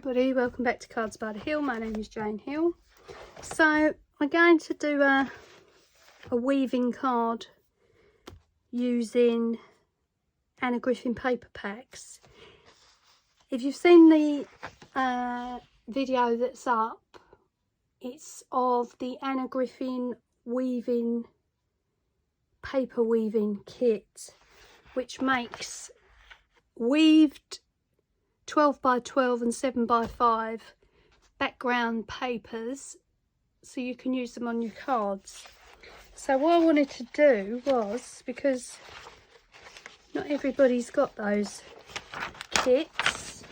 everybody, welcome back to Cards by the Hill. My name is Jane Hill. So I'm going to do a weaving card using Anna Griffin paper packs. If you've seen the video that's up, it's of the Anna Griffin paper weaving kit, which makes weaved 12 by 12 and 7 by 5 background papers so you can use them on your cards. So what I wanted to do was, because not everybody's got those kits,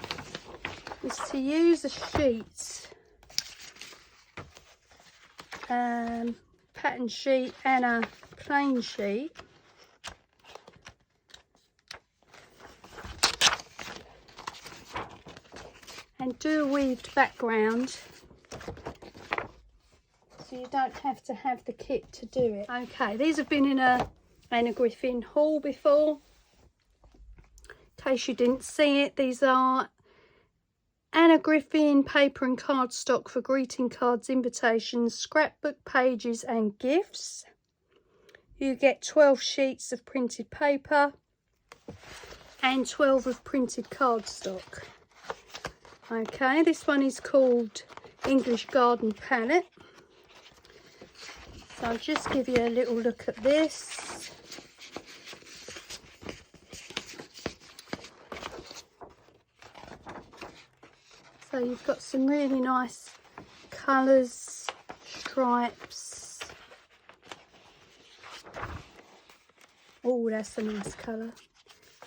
is to use a sheet, pattern sheet and a plain sheet, and do a weaved background so you don't have to have the kit to do it. Okay, these have been in a Anna Griffin haul before. In case you didn't see it, these are Anna Griffin paper and cardstock for greeting cards, invitations, scrapbook pages and gifts. You get 12 sheets of printed paper and 12 of printed cardstock. Okay, this one is called English Garden Palette. So I'll just give you a little look at this. So you've got some really nice colours, stripes. Oh, that's a nice colour.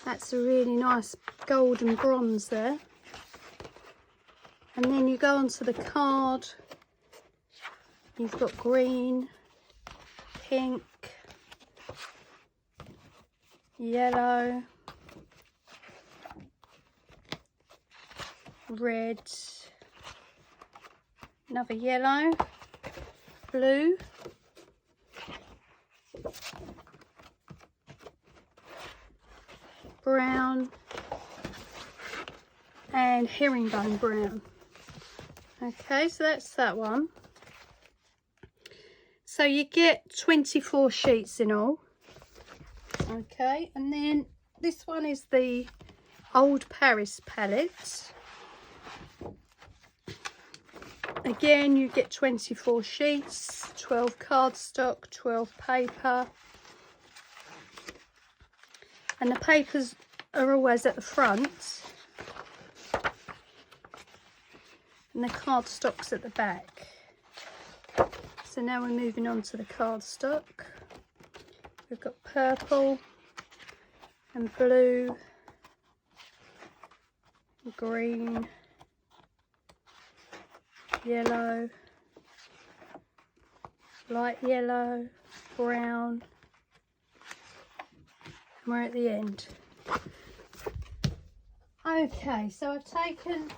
That's a really nice golden bronze there. And then you go onto the card, you've got green, pink, yellow, red, another yellow, blue, brown and herringbone brown. Okay, so that's that one. So you get 24 sheets in all. Okay, and then this one is the Old Paris palette. Again, you get 24 sheets, 12 cardstock, 12 paper. And the papers are always at the front. And the cardstock's at the back. So now we're moving on to the cardstock. We've got purple and blue, green, yellow, light yellow, brown, and we're at the end. Okay, so I've taken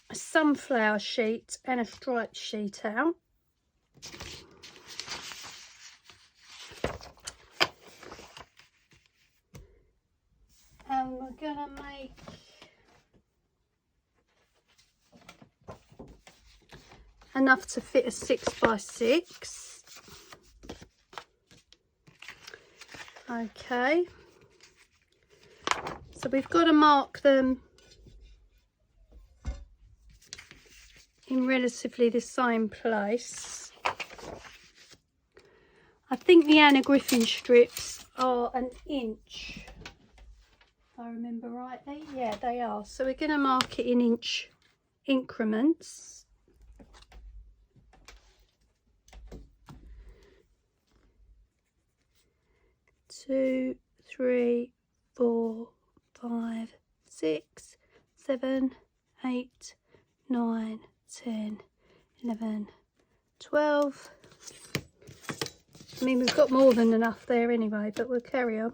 a sunflower sheet and a striped sheet out. And we're gonna make enough to fit a 6 by 6. Okay, so we've got to mark them in relatively the same place. I think the Anna Griffin strips are an inch, if I remember rightly. Yeah, they are. So we're going to mark it in inch increments. Two, 3, 4, 5, 6, 7, 8, 9, 10, 11, 12. I mean, we've got more than enough there anyway, but we'll carry on.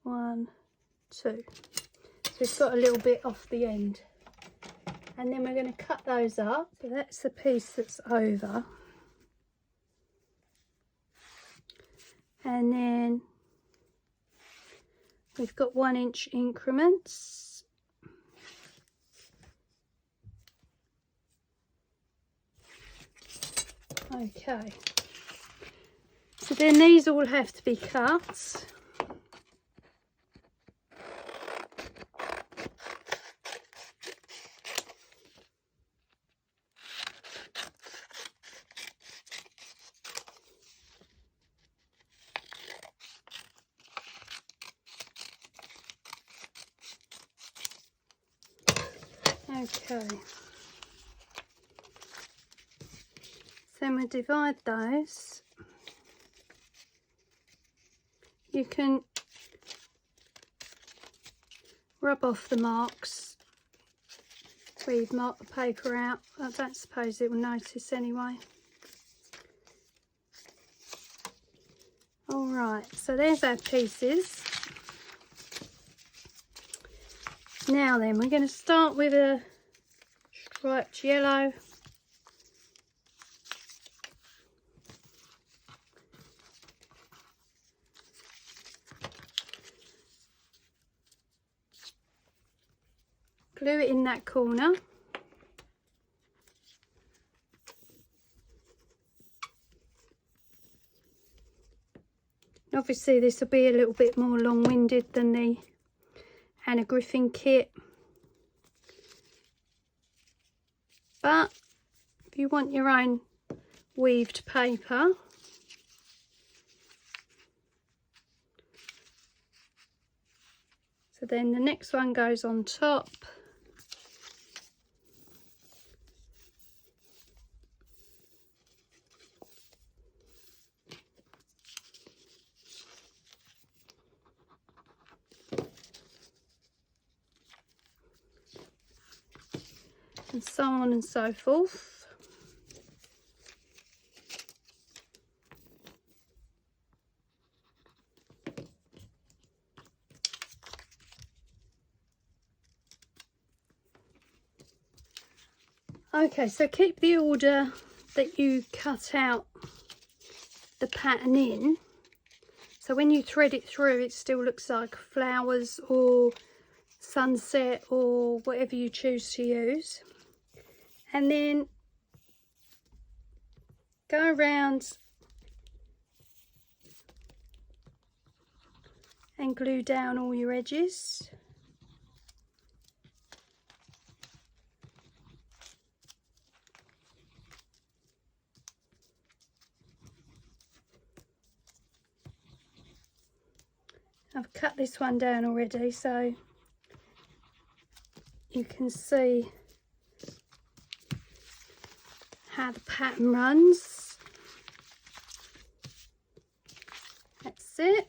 1, 2. So we've got a little bit off the end. And then we're going to cut those up. So that's the piece that's over. And then we've got 1 inch increments. Okay, so then these all have to be cut. Okay, then we divide those. You can rub off the marks where you've marked the paper out. I don't suppose it will notice anyway. Alright, so there's our pieces. Now then, we're going to start with a striped yellow. Glue it in that corner. Obviously this will be a little bit more long-winded than the Anna Griffin kit, but if you want your own weaved paper, so then the next one goes on top. And so on and so forth. Okay, so keep the order that you cut out the pattern in. So when you thread it through, it still looks like flowers or sunset or whatever you choose to use. And then go around and glue down all your edges. I've cut this one down already so you can see how the pattern runs. That's it.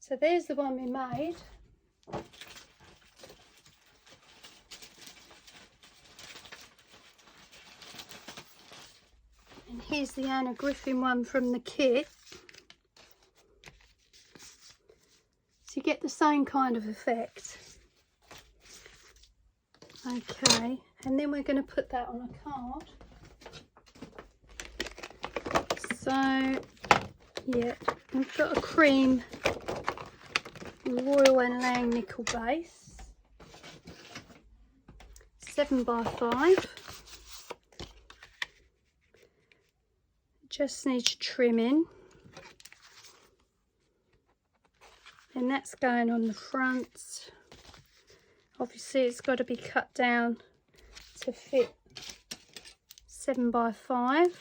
So there's the one we made. And here's the Anna Griffin one from the kit. So you get the same kind of effect. Okay, and then we're going to put that on a card. So, yeah, we've got a cream Royal and Lang nickel base, 7x5. Just needs trimming, and that's going on the front. Obviously it's got to be cut down to fit 7x5.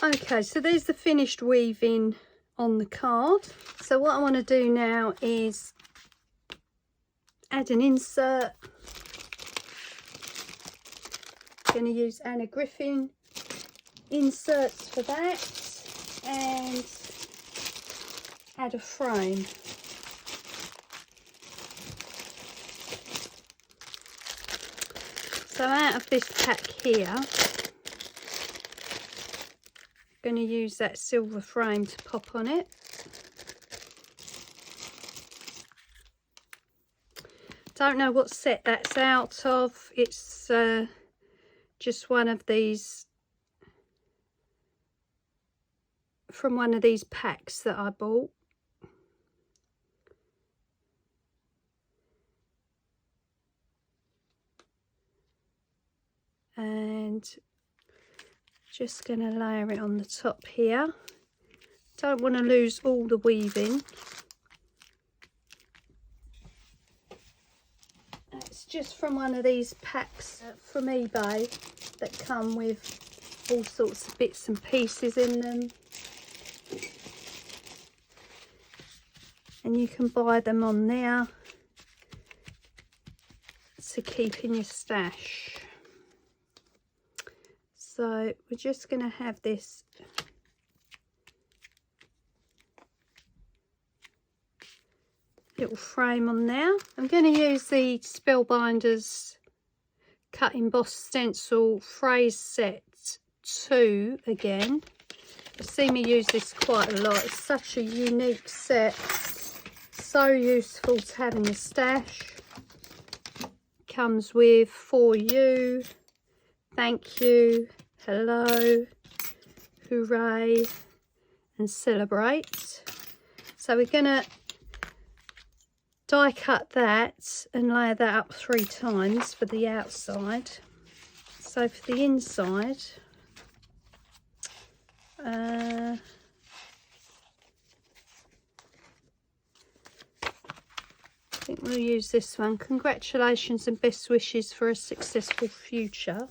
Okay, so there's the finished weaving on the card. So what I want to do now is add an insert. I'm going to use Anna Griffin inserts for that and add a frame. So out of this pack here, I'm going to use that silver frame to pop on it. Don't know what set that's out of. It's just one of these, from one of these packs that I bought. And just going to layer it on the top here. Don't want to lose all the weaving. It's just from one of these packs from eBay that come with all sorts of bits and pieces in them. And you can buy them on there to keep in your stash. So we're just going to have this little frame on there. I'm going to use the Spellbinders Cut Emboss Stencil Phrase Set 2 again. You've seen me use this quite a lot. It's such a unique set, so useful to have in the stash. Comes with For You, Thank You, Hello, Hooray and Celebrate. So we're going to die cut that and layer that up 3 times for the outside. So for the inside, I think we'll use this one. Congratulations and best wishes for a successful future.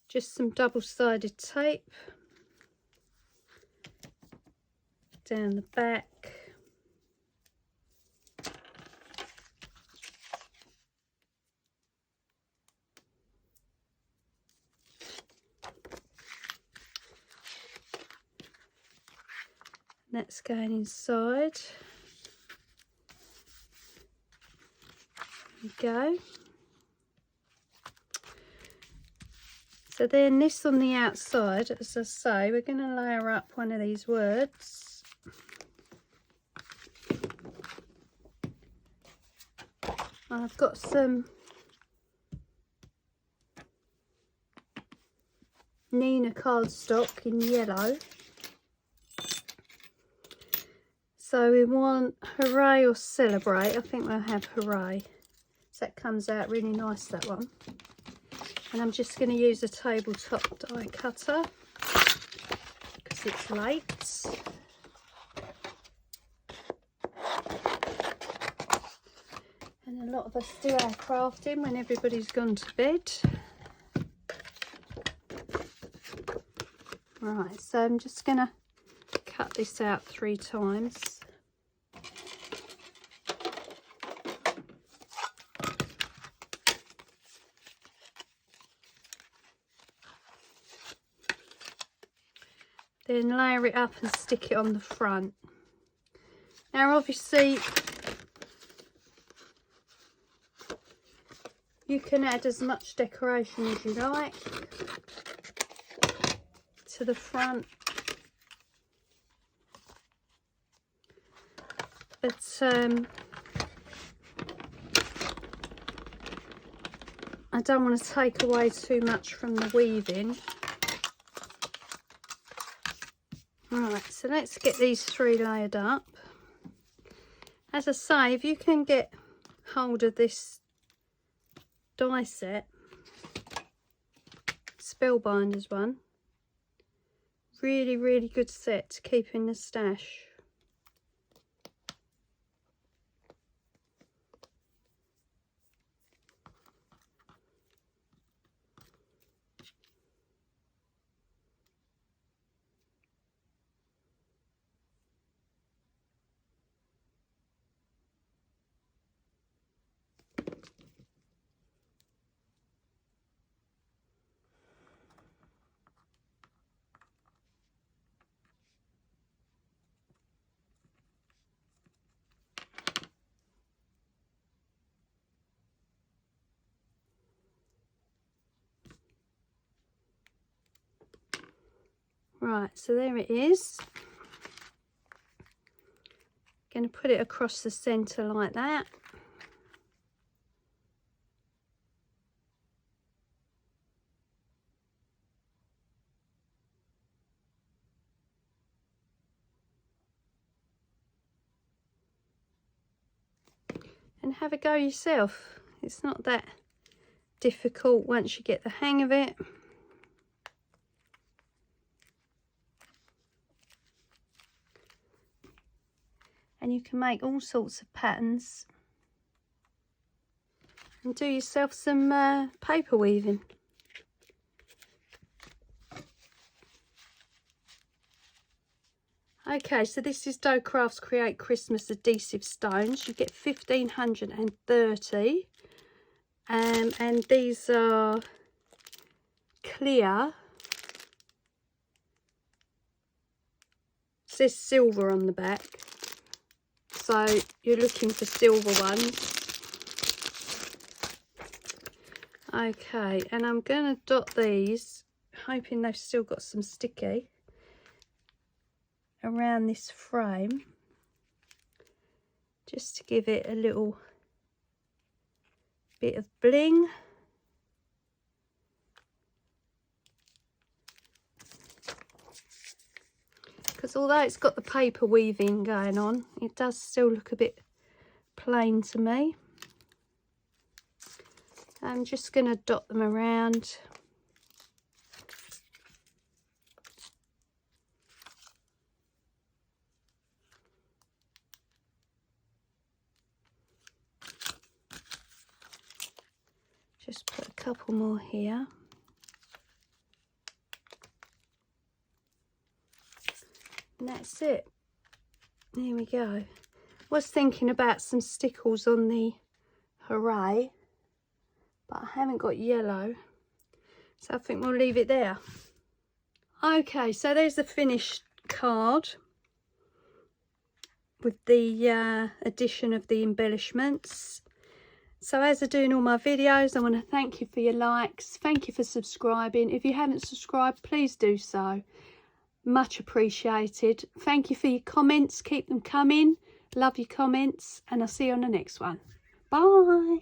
Just some double-sided tape down the back. That's going inside. There we go. So then this on the outside, as I say, we're going to layer up one of these words. I've got some Nina cardstock in yellow. So we want Hooray or Celebrate. I think we'll have Hooray. So that comes out really nice, that one. And I'm just going to use a tabletop die cutter because it's late. And a lot of us do our crafting when everybody's gone to bed. Right, so I'm just going to cut this out 3 times. Then layer it up and stick it on the front. Now obviously you can add as much decoration as you like to the front, but I don't want to take away too much from the weaving. Right, so let's get these 3 layered up. As I say, if you can get hold of this die set, Spellbinders one, really good set to keep in the stash. Right, so there it is. Going to put it across the centre like that. And have a go yourself. It's not that difficult once you get the hang of it. And you can make all sorts of patterns and do yourself some paper weaving. Okay, so this is Dough Crafts Create Christmas Adhesive Stones. You get 1,530, and these are clear. It says silver on the back, so you're looking for silver ones. Okay, and I'm going to dot these, hoping they've still got some sticky, around this frame, just to give it a little bit of bling. Because although it's got the paper weaving going on, it does still look a bit plain to me. I'm just going to dot them around. Just put a couple more here. And that's it. There we go. Was thinking about some stickles on the hooray, but I haven't got yellow, so I think we'll leave it there. Okay, so there's the finished card with the addition of the embellishments. So as I do in all my videos, I want to thank you for your likes. Thank you for subscribing. If you haven't subscribed, please do so. Much appreciated. Thank you for your comments. Keep them coming. Love your comments, and I'll see you on the next one. Bye.